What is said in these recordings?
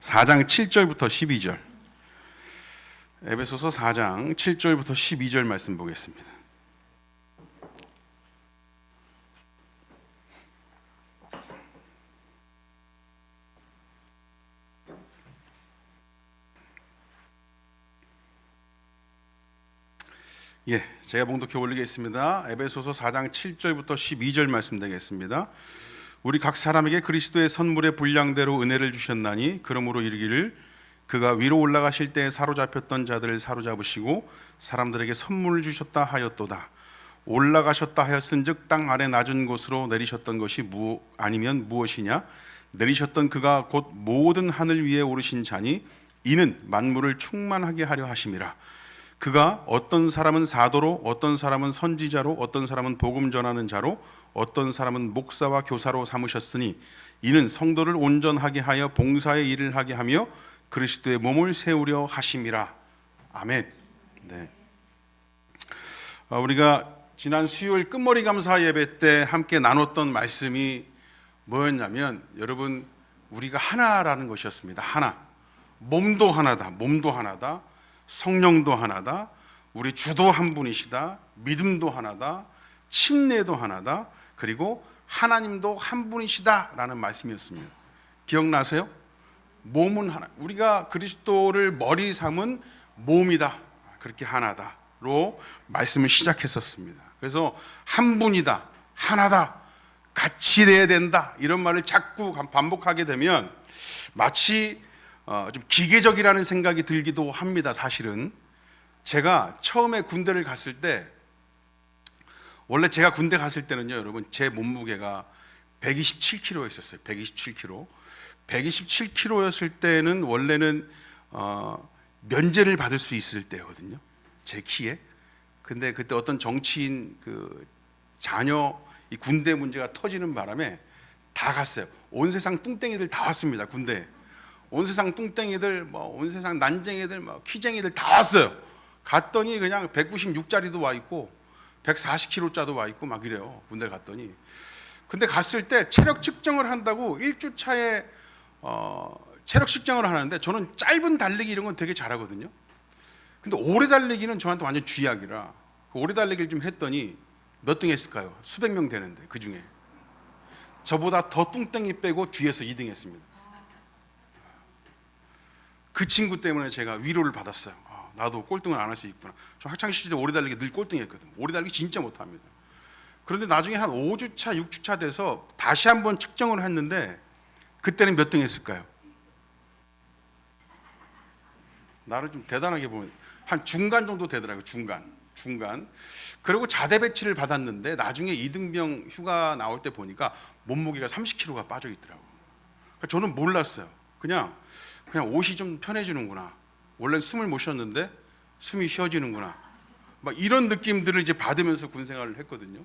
4장 7절부터 12절. 에베소서 4장 7절부터 12절 말씀 보겠습니다. 제가 봉독해 올리겠습니다. 에베소서 4장 7절부터 12절 말씀 되겠습니다. 우리 각 사람에게 그리스도의 선물의 분량대로 은혜를 주셨나니 그러므로 이르기를 그가 위로 올라가실 때 사로잡혔던 자들을 사로잡으시고 사람들에게 선물을 주셨다 하였도다. 올라가셨다 하였은즉 땅 아래 낮은 곳으로 내리셨던 것이 아니면 무엇이냐? 내리셨던 그가 곧 모든 하늘 위에 오르신 자니 이는 만물을 충만하게 하려 하심이라. 그가 어떤 사람은 사도로, 어떤 사람은 선지자로, 어떤 사람은 복음 전하는 자로, 어떤 사람은 목사와 교사로 삼으셨으니 이는 성도를 온전하게 하여 봉사의 일을 하게 하며 그리스도의 몸을 세우려 하심이라. 아멘. 네. 우리가 지난 수요일 끝머리 감사 예배 때 함께 나눴던 말씀이 뭐였냐면, 여러분, 우리가 하나라는 것이었습니다. 하나. 몸도 하나다. 몸도 하나다. 성령도 하나다. 우리 주도 한 분이시다. 믿음도 하나다. 침례도 하나다. 그리고 하나님도 한 분이시다라는 말씀이었습니다. 기억나세요? 몸은 하나. 우리가 그리스도를 머리 삼은 몸이다. 그렇게 하나다로 말씀을 시작했었습니다. 그래서 한 분이다. 하나다. 같이 돼야 된다. 이런 말을 자꾸 반복하게 되면 마치 좀 기계적이라는 생각이 들기도 합니다. 사실은 제가 처음에 군대를 갔을 때, 원래 제가 군대 갔을 때는요, 여러분, 제 몸무게가 127kg였어요. 127kg. 127kg였을 때는 원래는 면제를 받을 수 있을 때거든요. 제 키에. 근데 그때 어떤 정치인 그 자녀 이 군대 문제가 터지는 바람에 다 갔어요. 온 세상 뚱땡이들 다 왔습니다. 군대. 온 세상 뚱땡이들, 온 세상 난쟁이들, 키쟁이들 다 왔어요. 갔더니 그냥 196짜리도 와 있고 140kg짜도 와 있고 막 이래요. 군대 갔더니. 근데 갔을 때 체력 측정을 한다고 1주차에 체력 측정을 하는데, 저는 짧은 달리기 이런 건 되게 잘하거든요. 근데 오래 달리기는 저한테 완전 쥐약이라 오래 달리기를 좀 했더니 몇 등 했을까요? 수백 명 되는데 그 중에 저보다 더 뚱땡이 빼고 뒤에서 2등 했습니다. 그 친구 때문에 제가 위로를 받았어요. 나도 꼴등을 안 할 수 있구나. 저 학창시절에 오래 달리기 늘 꼴등했거든요. 오래 달리기 진짜 못합니다. 그런데 나중에 한 5주차, 6주차 돼서 다시 한번 측정을 했는데 그때는 몇 등 했을까요? 나를 좀 대단하게 보면 한 중간 정도 되더라고요. 중간. 그리고 자대 배치를 받았는데 나중에 이등병 휴가 나올 때 보니까 몸무게가 30kg가 빠져 있더라고요. 그러니까 저는 몰랐어요. 그냥 옷이 좀 편해지는구나. 원래 숨을 못 쉬었는데 숨이 쉬어지는구나. 막 이런 느낌들을 이제 받으면서 군 생활을 했거든요.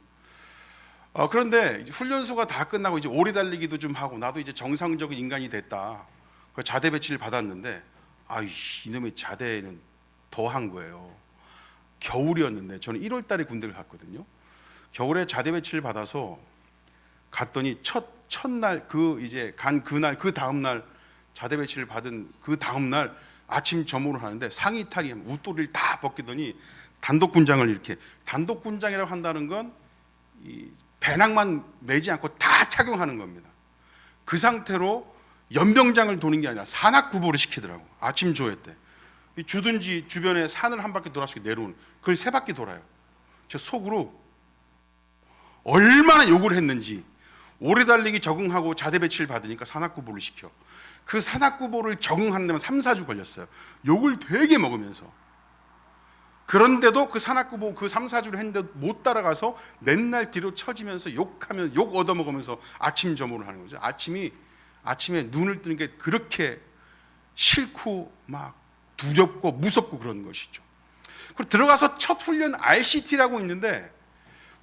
그런데 이제 훈련소가 다 끝나고 이제 오래 달리기도 좀 하고 나도 이제 정상적인 인간이 됐다. 자대 배치를 받았는데 이놈의 자대는 더 한 거예요. 겨울이었는데 저는 1월 달에 군대를 갔거든요. 겨울에 자대 배치를 받아서 갔더니 첫날 이제 간 그날 그 다음 날 자대 배치를 받은 그 다음 날 아침 점호를 하는데 상의 탈의 웃도리를 다 벗기더니 단독군장을 이렇게, 단독군장이라고 한다는 건 이 배낭만 매지 않고 다 착용하는 겁니다. 그 상태로 연병장을 도는 게 아니라 산악구보를 시키더라고. 아침 조회 때 주둔지 주변에 산을 한 바퀴 돌아서 내려오는, 그걸 3바퀴 돌아요. 제 속으로 얼마나 욕을 했는지. 오래 달리기 적응하고 자대 배치를 받으니까 산악구보를 시켜. 그 산악구보를 적응하는 데만 3, 4주 걸렸어요. 욕을 되게 먹으면서. 그런데도 그 산악구보 그 3, 4주를 했는데도 못 따라가서 맨날 뒤로 처지면서 욕 얻어먹으면서 아침 점호를 하는 거죠. 아침에 눈을 뜨는 게 그렇게 싫고 막 두렵고 무섭고 그런 것이죠. 그리고 들어가서 첫 훈련 RCT라고 있는데,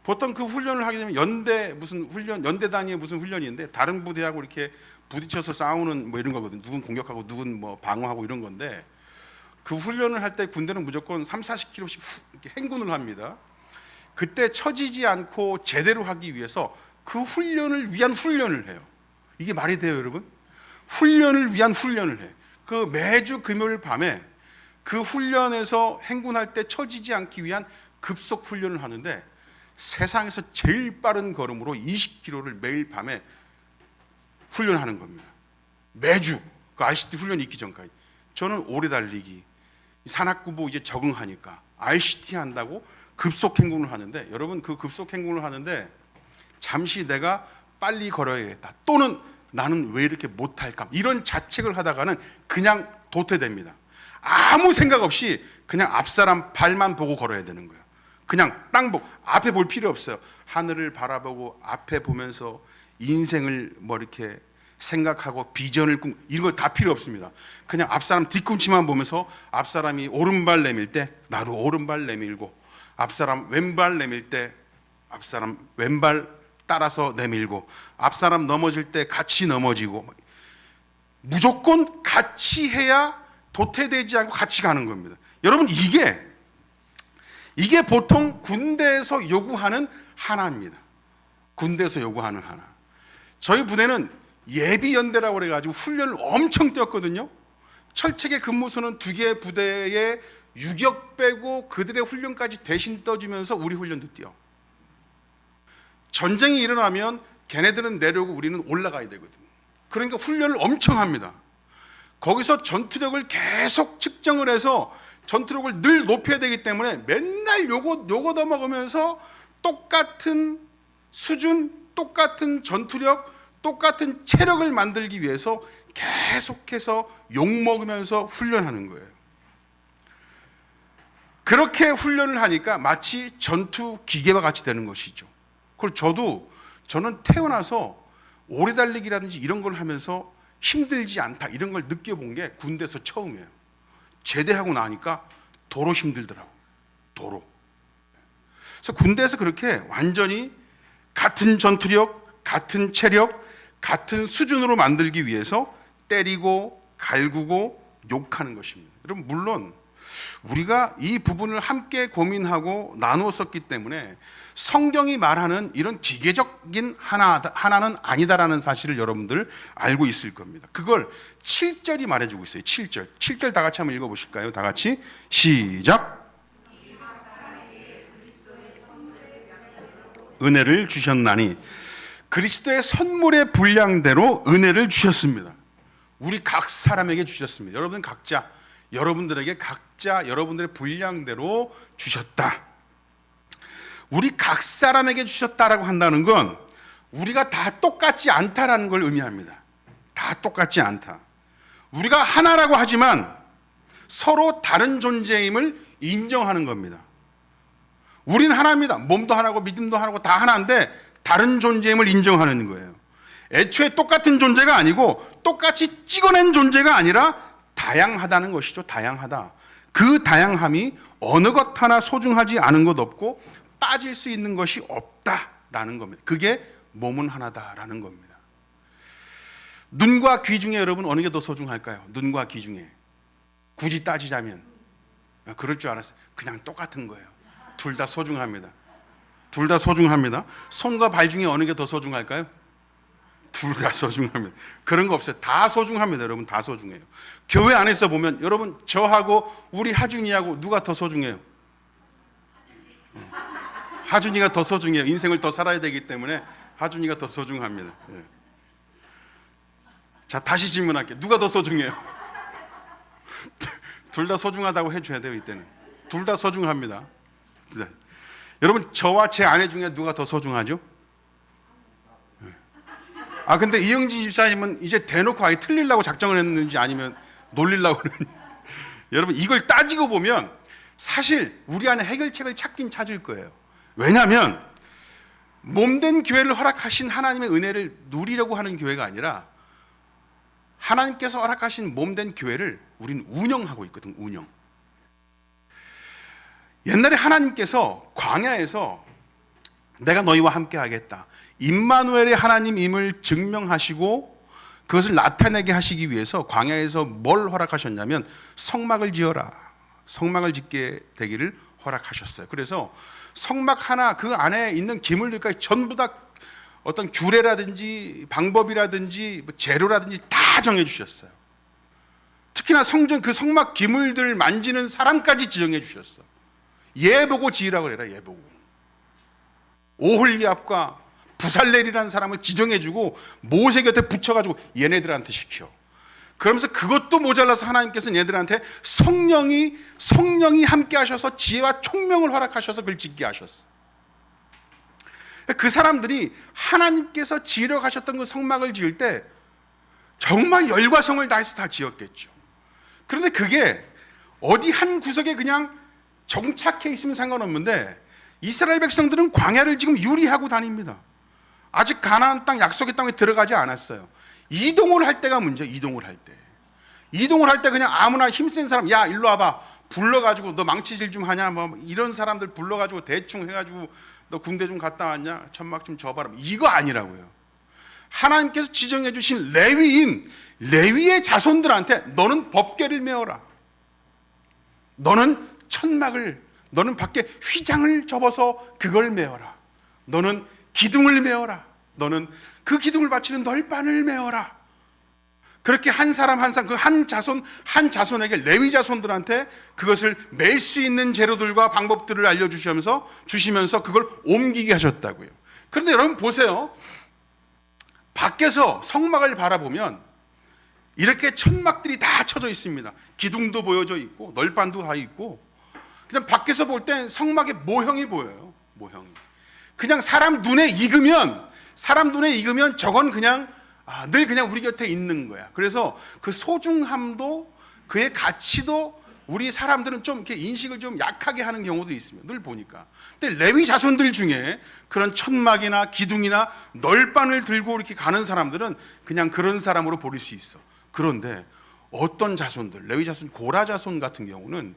보통 그 훈련을 하게 되면 연대 단위의 무슨 훈련인데 다른 부대하고 이렇게 부딪혀서 싸우는 이런 거거든. 누군 공격하고 누군 방어하고 이런 건데, 그 훈련을 할 때 군대는 무조건 3, 40km씩 이렇게 행군을 합니다. 그때 처지지 않고 제대로 하기 위해서 그 훈련을 위한 훈련을 해요. 이게 말이 돼요, 여러분? 훈련을 위한 훈련을 해. 그 매주 금요일 밤에 그 훈련에서 행군할 때 처지지 않기 위한 급속 훈련을 하는데 세상에서 제일 빠른 걸음으로 20km를 매일 밤에 훈련하는 겁니다. 매주 그 ICT 훈련이 있기 전까지. 저는 오래 달리기, 산악구보 이제 적응하니까 ICT 한다고 급속 행군을 하는데, 여러분 그 급속 행군을 하는데 잠시 내가 빨리 걸어야겠다, 또는 나는 왜 이렇게 못할까, 이런 자책을 하다가는 그냥 도태됩니다. 아무 생각 없이 그냥 앞사람 발만 보고 걸어야 되는 거예요. 그냥 땅 보고 앞에 볼 필요 없어요. 하늘을 바라보고 앞에 보면서 인생을 뭐 이렇게 생각하고 비전을 꿈, 이런 거 다 필요 없습니다. 그냥 앞사람 뒤꿈치만 보면서 앞사람이 오른발 내밀 때 나도 오른발 내밀고, 앞사람 왼발 내밀 때 앞사람 왼발 따라서 내밀고, 앞사람 넘어질 때 같이 넘어지고, 무조건 같이 해야 도태되지 않고 같이 가는 겁니다. 여러분 이게 보통 군대에서 요구하는 하나입니다. 군대에서 요구하는 하나. 저희 부대는 예비연대라고 그래가지고 훈련을 엄청 뛰었거든요. 철책의 근무소는 2개 부대에 유격 빼고 그들의 훈련까지 대신 떠주면서 우리 훈련도 뛰어. 전쟁이 일어나면 걔네들은 내려오고 우리는 올라가야 되거든요. 그러니까 훈련을 엄청 합니다. 거기서 전투력을 계속 측정을 해서 전투력을 늘 높여야 되기 때문에 맨날 요거 더 먹으면서 똑같은 수준, 똑같은 전투력, 똑같은 체력을 만들기 위해서 계속해서 욕먹으면서 훈련하는 거예요. 그렇게 훈련을 하니까 마치 전투 기계와 같이 되는 것이죠. 그리고 저는 태어나서 오래 달리기라든지 이런 걸 하면서 힘들지 않다, 이런 걸 느껴본 게 군대에서 처음이에요. 제대하고 나니까 도로 힘들더라고. 도로. 그래서 군대에서 그렇게 완전히 같은 전투력, 같은 체력, 같은 수준으로 만들기 위해서 때리고 갈구고 욕하는 것입니다. 여러분, 물론 우리가 이 부분을 함께 고민하고 나누었었기 때문에 성경이 말하는 이런 기계적인 하나는 아니다라는 사실을 여러분들 알고 있을 겁니다. 그걸 7절이 말해주고 있어요. 7절 다 같이 한번 읽어보실까요? 다 같이 시작. 은혜를 주셨나니, 그리스도의 선물의 분량대로 은혜를 주셨습니다. 우리 각 사람에게 주셨습니다. 여러분 각자, 여러분들에게 각자 여러분들의 분량대로 주셨다. 우리 각 사람에게 주셨다라고 한다는 건 우리가 다 똑같지 않다라는 걸 의미합니다. 다 똑같지 않다. 우리가 하나라고 하지만 서로 다른 존재임을 인정하는 겁니다. 우린 하나입니다. 몸도 하나고 믿음도 하나고 다 하나인데 다른 존재임을 인정하는 거예요. 애초에 똑같은 존재가 아니고 똑같이 찍어낸 존재가 아니라 다양하다는 것이죠. 다양하다. 그 다양함이 어느 것 하나 소중하지 않은 것 없고 빠질 수 있는 것이 없다라는 겁니다. 그게 몸은 하나다라는 겁니다. 눈과 귀 중에 여러분 어느 게 더 소중할까요? 눈과 귀 중에 굳이 따지자면, 그럴 줄 알았어요. 그냥 똑같은 거예요. 둘 다 소중합니다. 둘 다 소중합니다. 손과 발 중에 어느 게 더 소중할까요? 둘 다 소중합니다. 그런 거 없어요. 다 소중합니다. 여러분, 다 소중해요. 교회 안에서 보면 여러분, 저하고 우리 하준이하고 누가 더 소중해요? 하준이가 더 소중해요. 인생을 더 살아야 되기 때문에 하준이가 더 소중합니다. 자, 다시 질문할게요. 누가 더 소중해요? 둘 다 소중하다고 해줘야 돼요. 이때는 둘 다 소중합니다. 네. 여러분, 저와 제 아내 중에 누가 더 소중하죠? 근데 이영진 집사님은 이제 대놓고 아예 틀리려고 작정을 했는지 아니면 놀리려고 그러는지 여러분, 이걸 따지고 보면 사실 우리 안에 해결책을 찾긴 찾을 거예요. 왜냐하면 몸된 교회를 허락하신 하나님의 은혜를 누리려고 하는 교회가 아니라 하나님께서 허락하신 몸된 교회를 우리는 운영하고 있거든. 운영. 옛날에 하나님께서 광야에서 내가 너희와 함께 하겠다, 임마누엘의 하나님임을 증명하시고 그것을 나타내게 하시기 위해서 광야에서 뭘 허락하셨냐면 성막을 지어라, 성막을 짓게 되기를 허락하셨어요. 그래서 성막 하나, 그 안에 있는 기물들까지 전부 다 어떤 규례라든지 방법이라든지 재료라든지 다 정해주셨어요. 특히나 성전 그 성막 기물들을 만지는 사람까지 지정해 주셨어. 얘 보고 지으라고 그래라. 얘 보고. 오홀리압과 부살렐이라는 사람을 지정해 주고 모세 곁에 붙여가지고 얘네들한테 시켜. 그러면서 그것도 모자라서 하나님께서는 얘들한테 성령이 함께 하셔서 지혜와 총명을 허락하셔서 그걸 짓게 하셨어. 그 사람들이 하나님께서 지으려 가셨던 그 성막을 지을 때 정말 열과 성을 다해서 다 지었겠죠. 그런데 그게 어디 한 구석에 그냥 정착해 있으면 상관없는데 이스라엘 백성들은 광야를 지금 유리하고 다닙니다. 아직 가나안 땅 약속의 땅에 들어가지 않았어요. 이동을 할 때가 문제예요. 이동을 할 때. 이동을 할 때 그냥 아무나 힘센 사람, 야 일로 와봐, 불러가지고 너 망치질 좀 하냐, 뭐 이런 사람들 불러가지고 대충 해가지고 너 군대 좀 갔다 왔냐, 천막 좀 져봐라, 이거 아니라고요. 하나님께서 지정해 주신 레위의 자손들한테 너는 법궤를 메어라. 너는 천막을, 너는 밖에 휘장을 접어서 그걸 메어라. 너는 기둥을 메어라. 너는 그 기둥을 바치는 널판을 메어라. 그렇게 한 사람 한 사람, 그 한 자손에게, 레위 자손들한테 그것을 맬 수 있는 재료들과 방법들을 주시면서 그걸 옮기게 하셨다고요. 그런데 여러분 보세요. 밖에서 성막을 바라보면 이렇게 천막들이 다 쳐져 있습니다. 기둥도 보여져 있고 널판도 다 있고, 그냥 밖에서 볼 땐 성막의 모형이 보여요. 모형이. 그냥 사람 눈에 익으면 저건 그냥 늘 그냥 우리 곁에 있는 거야. 그래서 그 소중함도 그의 가치도 우리 사람들은 좀 이렇게 인식을 좀 약하게 하는 경우도 있습니다. 늘 보니까. 근데 레위 자손들 중에 그런 천막이나 기둥이나 널판을 들고 이렇게 가는 사람들은 그냥 그런 사람으로 보일 수 있어. 그런데 어떤 자손들, 레위 자손, 고라 자손 같은 경우는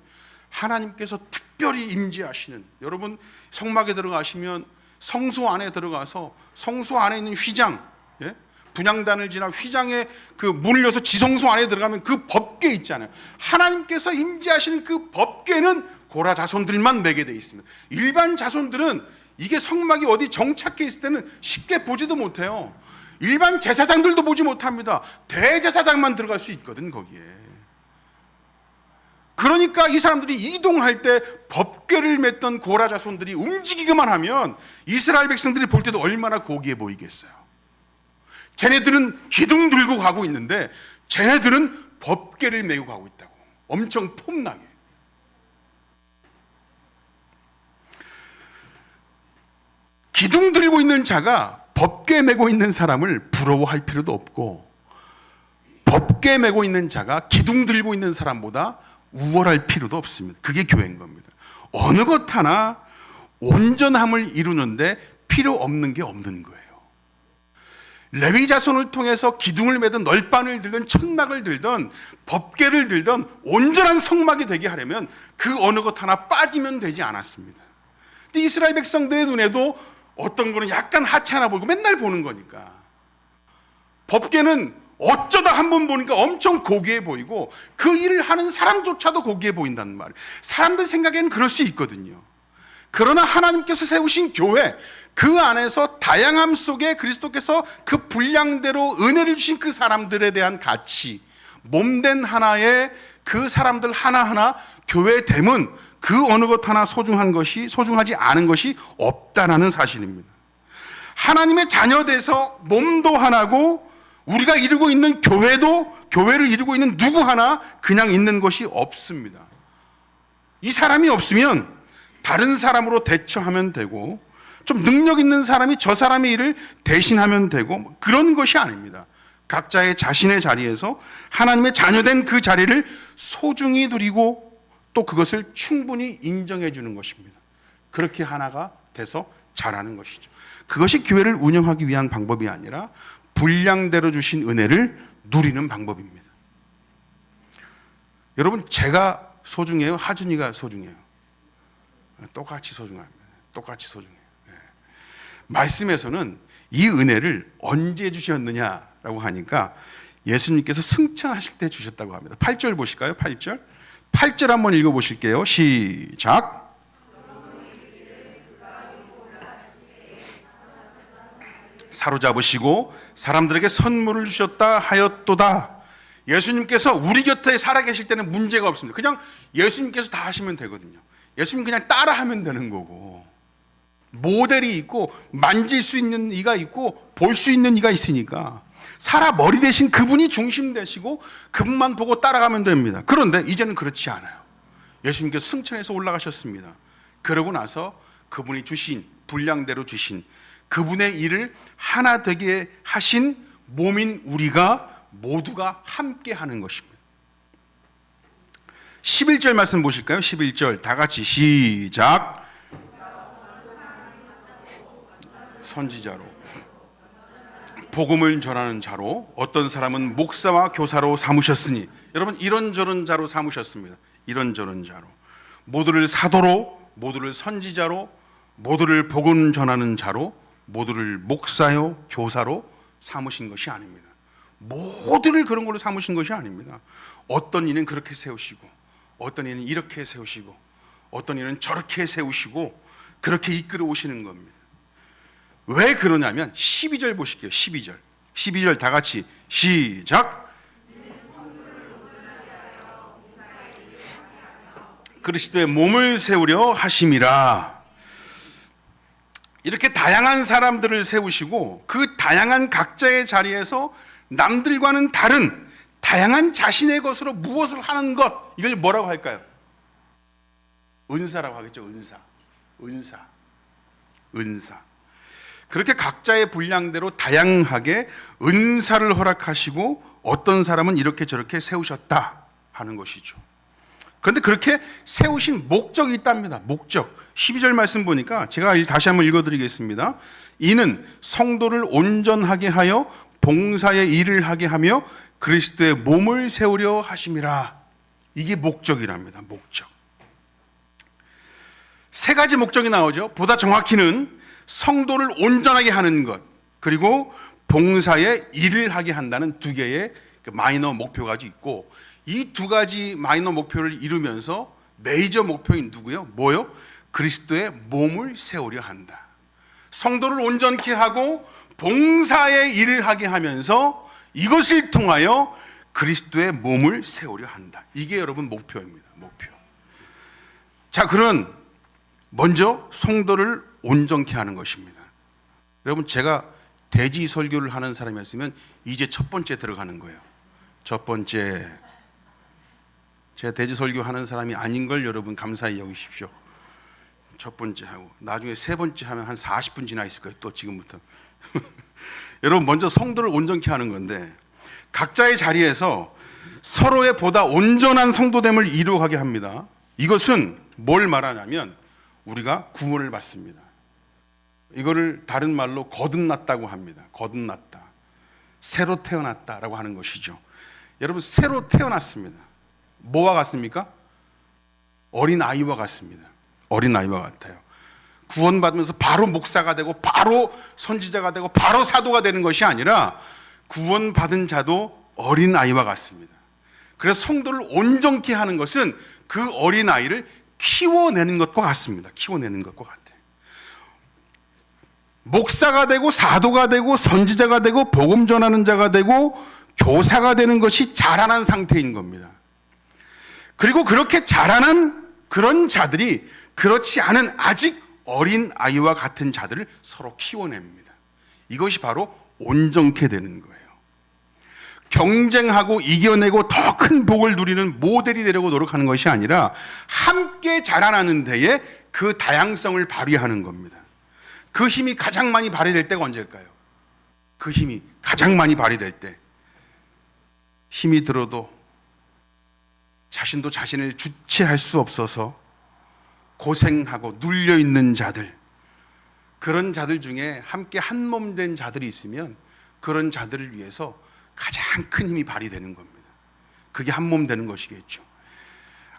하나님께서 특별히 임재하시는, 여러분 성막에 들어가시면 성소 안에 들어가서 성소 안에 있는 휘장, 분향단을 지나 휘장의 그 문을 열어서 지성소 안에 들어가면 그 법궤 있잖아요. 하나님께서 임재하시는 그 법궤는 고라 자손들만 매게 돼 있습니다. 일반 자손들은 이게 성막이 어디 정착해 있을 때는 쉽게 보지도 못해요. 일반 제사장들도 보지 못합니다. 대제사장만 들어갈 수 있거든 거기에. 그러니까 이 사람들이 이동할 때 법궤를 맸던 고라 자손들이 움직이기만 하면 이스라엘 백성들이 볼 때도 얼마나 고귀해 보이겠어요. 쟤네들은 기둥 들고 가고 있는데 쟤네들은 법궤를 메고 가고 있다고. 엄청 폼나게. 기둥 들고 있는 자가 법궤 메고 있는 사람을 부러워할 필요도 없고, 법궤 메고 있는 자가 기둥 들고 있는 사람보다 우월할 필요도 없습니다. 그게 교회인 겁니다. 어느 것 하나 온전함을 이루는데 필요 없는 게 없는 거예요. 레위 자손을 통해서 기둥을 매든 널판을 들든 천막을 들든 법궤를 들든 온전한 성막이 되게 하려면 그 어느 것 하나 빠지면 되지 않았습니다. 근데 이스라엘 백성들의 눈에도 어떤 거는 약간 하찮아 보이고 맨날 보는 거니까, 법궤는 어쩌다 한 번 보니까 엄청 고귀해 보이고 그 일을 하는 사람조차도 고귀해 보인다는 말이에요. 사람들 생각에는 그럴 수 있거든요. 그러나 하나님께서 세우신 교회, 그 안에서 다양함 속에 그리스도께서 그 분량대로 은혜를 주신 그 사람들에 대한 가치, 몸된 하나의 그 사람들 하나하나 교회됨은 그 어느 것 하나 소중하지 않은 것이 없다라는 사실입니다. 하나님의 자녀 돼서 몸도 하나고 우리가 이루고 있는 교회를 이루고 있는 누구 하나 그냥 있는 것이 없습니다. 이 사람이 없으면 다른 사람으로 대처하면 되고, 좀 능력 있는 사람이 저 사람의 일을 대신하면 되고, 그런 것이 아닙니다. 각자의 자신의 자리에서 하나님의 자녀된 그 자리를 소중히 누리고 또 그것을 충분히 인정해 주는 것입니다. 그렇게 하나가 돼서 자라는 것이죠. 그것이 교회를 운영하기 위한 방법이 아니라 분량대로 주신 은혜를 누리는 방법입니다. 여러분, 제가 소중해요? 하준이가 소중해요? 똑같이 소중합니다. 똑같이 소중해요. 말씀에서는 이 은혜를 언제 주셨느냐라고 하니까 예수님께서 승천하실 때 주셨다고 합니다. 8절 보실까요? 8절 한번 읽어보실게요. 시작. 사로잡으시고 사람들에게 선물을 주셨다 하였도다. 예수님께서 우리 곁에 살아계실 때는 문제가 없습니다. 그냥 예수님께서 다 하시면 되거든요. 예수님 그냥 따라하면 되는 거고, 모델이 있고 만질 수 있는 이가 있고 볼 수 있는 이가 있으니까 사람 머리 대신 그분이 중심 되시고 그분만 보고 따라가면 됩니다. 그런데 이제는 그렇지 않아요. 예수님께서 승천해서 올라가셨습니다. 그러고 나서 그분이 주신 분량대로 주신 그분의 일을 하나 되게 하신 몸인 우리가 모두가 함께 하는 것입니다. 11절 말씀 보실까요? 11절 다 같이 시작. 선지자로, 복음을 전하는 자로, 어떤 사람은 목사와 교사로 삼으셨으니, 여러분 이런저런 자로 삼으셨습니다. 이런저런 자로, 모두를 사도로, 모두를 선지자로, 모두를 복음 전하는 자로, 모두를 목사요 교사로 삼으신 것이 아닙니다. 모두를 그런 걸로 삼으신 것이 아닙니다. 어떤 이는 그렇게 세우시고, 어떤 이는 이렇게 세우시고, 어떤 이는 저렇게 세우시고, 그렇게 이끌어 오시는 겁니다. 왜 그러냐면 12절 보실게요. 12절 다 같이 시작. 그리스도의 몸을 세우려 하심이라. 이렇게 다양한 사람들을 세우시고 그 다양한 각자의 자리에서 남들과는 다른 다양한 자신의 것으로 무엇을 하는 것, 이걸 뭐라고 할까요? 은사라고 하겠죠. 은사. 그렇게 각자의 분량대로 다양하게 은사를 허락하시고 어떤 사람은 이렇게 저렇게 세우셨다 하는 것이죠. 그런데 그렇게 세우신 목적이 있답니다. 목적. 12절 말씀 보니까 제가 다시 한번 읽어드리겠습니다. 이는 성도를 온전하게 하여 봉사의 일을 하게 하며 그리스도의 몸을 세우려 하심이라. 이게 목적이랍니다. 목적. 세 가지 목적이 나오죠. 보다 정확히는 성도를 온전하게 하는 것, 그리고 봉사의 일을 하게 한다는 두 개의 마이너 목표가 있고, 이 두 가지 마이너 목표를 이루면서 메이저 목표인 누구요? 뭐요? 그리스도의 몸을 세우려 한다. 성도를 온전케 하고 봉사의 일을 하게 하면서 이것을 통하여 그리스도의 몸을 세우려 한다. 이게 여러분 목표입니다. 목표. 자, 그런 먼저 성도를 온전케 하는 것입니다. 여러분, 제가 대지 설교를 하는 사람이었으면 이제 첫 번째 들어가는 거예요. 첫 번째. 제가 대지 설교하는 사람이 아닌 걸 여러분 감사히 여기십시오. 첫 번째 하고 나중에 세 번째 하면 한 40분 지나 있을 거예요. 또 지금부터. 여러분, 먼저 성도를 온전케 하는 건데 각자의 자리에서 서로의 보다 온전한 성도됨을 이루어가게 합니다. 이것은 뭘 말하냐면 우리가 구원을 받습니다. 이거를 다른 말로 거듭났다고 합니다. 거듭났다. 새로 태어났다라고 하는 것이죠. 여러분, 새로 태어났습니다. 뭐와 같습니까? 어린아이와 같습니다. 어린아이와 같아요. 구원받으면서 바로 목사가 되고 바로 선지자가 되고 바로 사도가 되는 것이 아니라 구원받은 자도 어린아이와 같습니다. 그래서 성도를 온전케 하는 것은 그 어린아이를 키워내는 것과 같습니다. 키워내는 것과 같아요. 목사가 되고 사도가 되고 선지자가 되고 복음 전하는 자가 되고 교사가 되는 것이 자라난 상태인 겁니다. 그리고 그렇게 자라난 그런 자들이 그렇지 않은 아직 어린 아이와 같은 자들을 서로 키워냅니다. 이것이 바로 온전케 되는 거예요. 경쟁하고 이겨내고 더 큰 복을 누리는 모델이 되려고 노력하는 것이 아니라 함께 자라나는 데에 그 다양성을 발휘하는 겁니다. 그 힘이 가장 많이 발휘될 때가 언제일까요? 그 힘이 가장 많이 발휘될 때, 힘이 들어도 자신도 자신을 주체할 수 없어서 고생하고 눌려있는 자들, 그런 자들 중에 함께 한 몸 된 자들이 있으면 그런 자들을 위해서 가장 큰 힘이 발휘되는 겁니다. 그게 한 몸 되는 것이겠죠.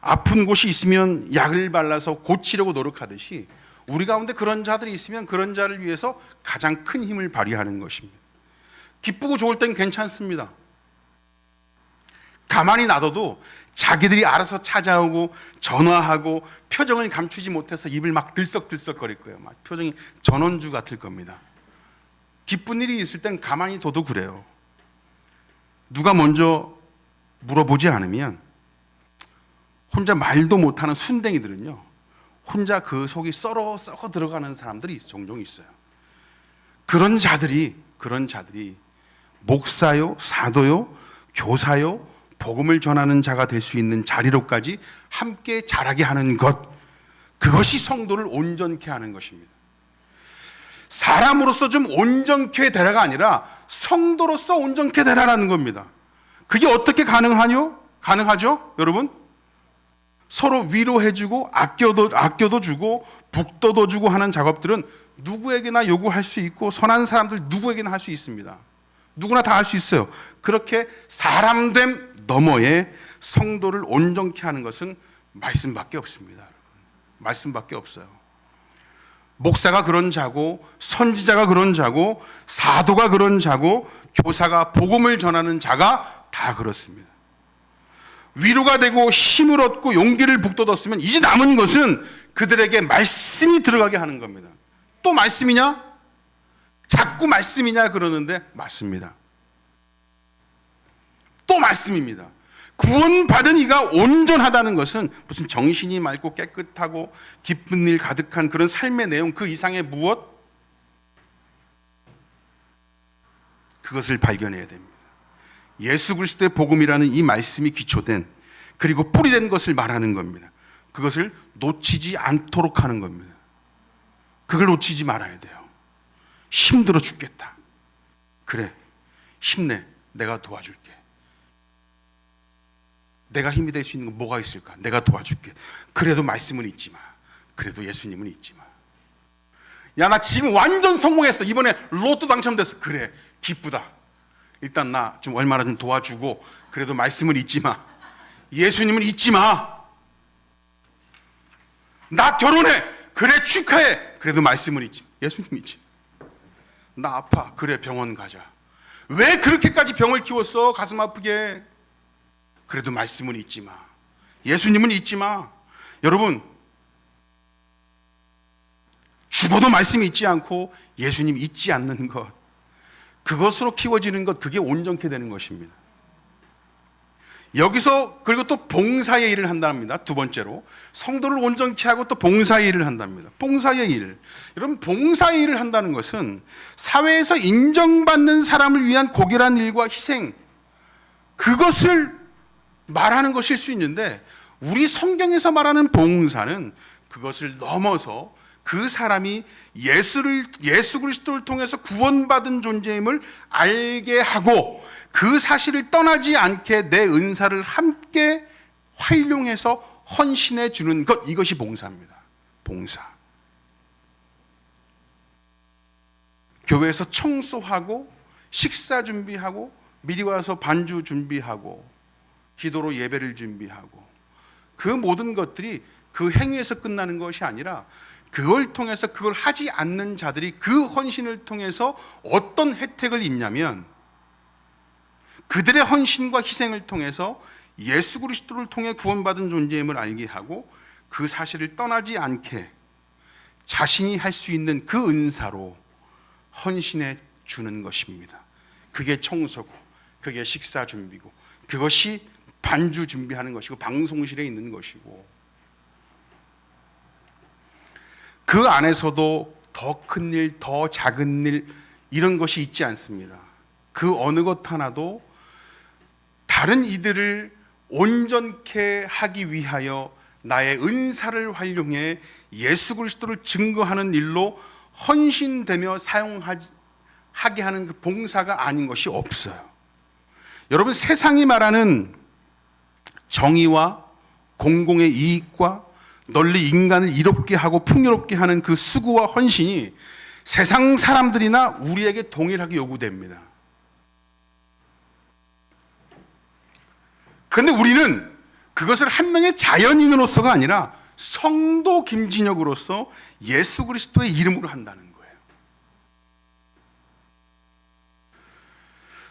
아픈 곳이 있으면 약을 발라서 고치려고 노력하듯이 우리 가운데 그런 자들이 있으면 그런 자를 위해서 가장 큰 힘을 발휘하는 것입니다. 기쁘고 좋을 땐 괜찮습니다. 가만히 놔둬도 자기들이 알아서 찾아오고 전화하고 표정을 감추지 못해서 입을 막 들썩들썩 거릴 거예요. 막 표정이 전원주 같을 겁니다. 기쁜 일이 있을 땐 가만히 둬도 그래요. 누가 먼저 물어보지 않으면 혼자 말도 못하는 순댕이들은요, 혼자 그 속이 썩어 들어가는 사람들이 종종 있어요. 그런 자들이 목사요, 사도요, 교사요, 복음을 전하는 자가 될 수 있는 자리로까지 함께 자라게 하는 것, 그것이 성도를 온전케 하는 것입니다. 사람으로서 좀 온전케 되라가 아니라 성도로서 온전케 되라라는 겁니다. 그게 어떻게 가능하죠? 여러분? 서로 위로해주고 아껴도 주고 북돋워 주고 하는 작업들은 누구에게나 요구할 수 있고 선한 사람들 누구에게나 할 수 있습니다. 누구나 다 할 수 있어요. 그렇게 사람됨 너머에 성도를 온전케 하는 것은 말씀밖에 없습니다. 말씀밖에 없어요. 목사가 그런 자고, 선지자가 그런 자고, 사도가 그런 자고, 교사가 복음을 전하는 자가 다 그렇습니다. 위로가 되고 힘을 얻고 용기를 북돋았으면 이제 남은 것은 그들에게 말씀이 들어가게 하는 겁니다. 또 말씀이냐? 자꾸 말씀이냐 그러는데 맞습니다. 또 말씀입니다. 구원받은 이가 온전하다는 것은 무슨 정신이 맑고 깨끗하고 기쁜 일 가득한 그런 삶의 내용 그 이상의 무엇? 그것을 발견해야 됩니다. 예수 그리스도의 복음이라는 이 말씀이 기초된 그리고 뿌리된 것을 말하는 겁니다. 그것을 놓치지 않도록 하는 겁니다. 그걸 놓치지 말아야 돼요. 힘들어 죽겠다. 그래, 힘내. 내가 도와줄게. 내가 힘이 될 수 있는 건 뭐가 있을까? 내가 도와줄게. 그래도 말씀은 잊지 마. 그래도 예수님은 잊지 마. 야, 나 지금 완전 성공했어. 이번에 로또 당첨됐어. 그래, 기쁘다. 일단 나 좀 얼마나 좀 도와주고 그래도 말씀은 잊지 마. 예수님은 잊지 마. 나 결혼해. 그래, 축하해. 그래도 말씀은 잊지 마. 예수님 잊지 마. 나 아파. 그래, 병원 가자. 왜 그렇게까지 병을 키웠어? 가슴 아프게. 그래도 말씀은 잊지 마. 예수님은 잊지 마. 여러분, 죽어도 말씀이 잊지 않고 예수님 잊지 않는 것, 그것으로 키워지는 것, 그게 온전케 되는 것입니다. 여기서 그리고 또 봉사의 일을 한답니다. 두 번째로 성도를 온전케 하고 또 봉사의 일을 한답니다. 봉사의 일. 여러분, 봉사의 일을 한다는 것은 사회에서 인정받는 사람을 위한 고결한 일과 희생, 그것을 말하는 것일 수 있는데, 우리 성경에서 말하는 봉사는 그것을 넘어서 그 사람이 예수 그리스도를 통해서 구원받은 존재임을 알게 하고 그 사실을 떠나지 않게 내 은사를 함께 활용해서 헌신해 주는 것, 이것이 봉사입니다. 봉사. 교회에서 청소하고 식사 준비하고 미리 와서 반주 준비하고 기도로 예배를 준비하고, 그 모든 것들이 그 행위에서 끝나는 것이 아니라 그걸 통해서 그걸 하지 않는 자들이 그 헌신을 통해서 어떤 혜택을 입냐면, 그들의 헌신과 희생을 통해서 예수 그리스도를 통해 구원받은 존재임을 알게 하고 그 사실을 떠나지 않게 자신이 할 수 있는 그 은사로 헌신해 주는 것입니다. 그게 청소고, 그게 식사 준비고, 그것이 반주 준비하는 것이고, 방송실에 있는 것이고, 그 안에서도 더 큰 일, 더 작은 일, 이런 것이 있지 않습니다. 그 어느 것 하나도 다른 이들을 온전케 하기 위하여 나의 은사를 활용해 예수 그리스도를 증거하는 일로 헌신되며 사용하게 하는 그 봉사가 아닌 것이 없어요. 여러분, 세상이 말하는 정의와 공공의 이익과 널리 인간을 이롭게 하고 풍요롭게 하는 그 수고와 헌신이 세상 사람들이나 우리에게 동일하게 요구됩니다. 그런데 우리는 그것을 한 명의 자연인으로서가 아니라 성도 김진혁으로서 예수 그리스도의 이름으로 한다는 거예요.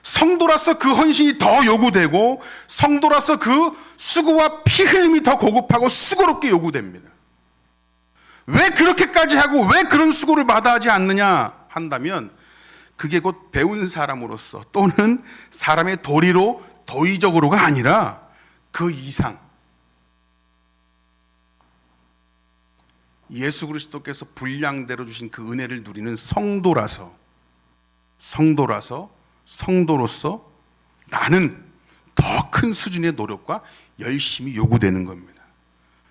성도라서 그 헌신이 더 요구되고, 성도라서 그 수고와 피 흘림이 더 고급하고 수고롭게 요구됩니다. 왜 그렇게까지 하고 왜 그런 수고를 마다하지 않느냐 한다면, 그게 곧 배운 사람으로서 또는 사람의 도리로 도의적으로가 아니라 그 이상 예수 그리스도께서 분량대로 주신 그 은혜를 누리는 성도로서 나는 더 큰 수준의 노력과 열심이 요구되는 겁니다.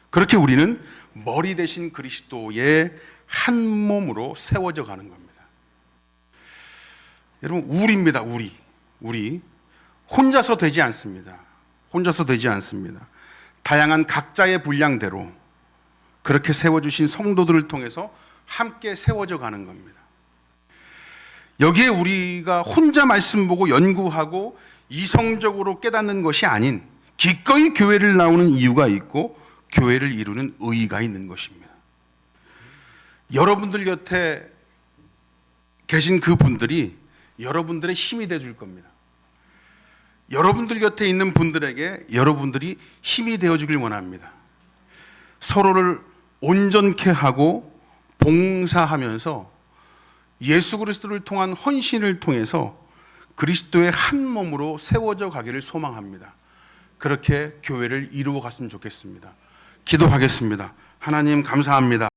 그렇게 우리는 머리 대신 그리스도의 한 몸으로 세워져 가는 겁니다. 여러분, 우리입니다. 우리 혼자서 되지 않습니다. 다양한 각자의 분량대로 그렇게 세워주신 성도들을 통해서 함께 세워져 가는 겁니다. 여기에 우리가 혼자 말씀 보고 연구하고 이성적으로 깨닫는 것이 아닌 기꺼이 교회를 나오는 이유가 있고 교회를 이루는 의의가 있는 것입니다. 여러분들 곁에 계신 그 분들이 여러분들의 힘이 되어줄 겁니다. 여러분들 곁에 있는 분들에게 여러분들이 힘이 되어주길 원합니다. 서로를 온전케 하고 봉사하면서 예수 그리스도를 통한 헌신을 통해서 그리스도의 한 몸으로 세워져 가기를 소망합니다. 그렇게 교회를 이루어 갔으면 좋겠습니다. 기도하겠습니다. 하나님 감사합니다.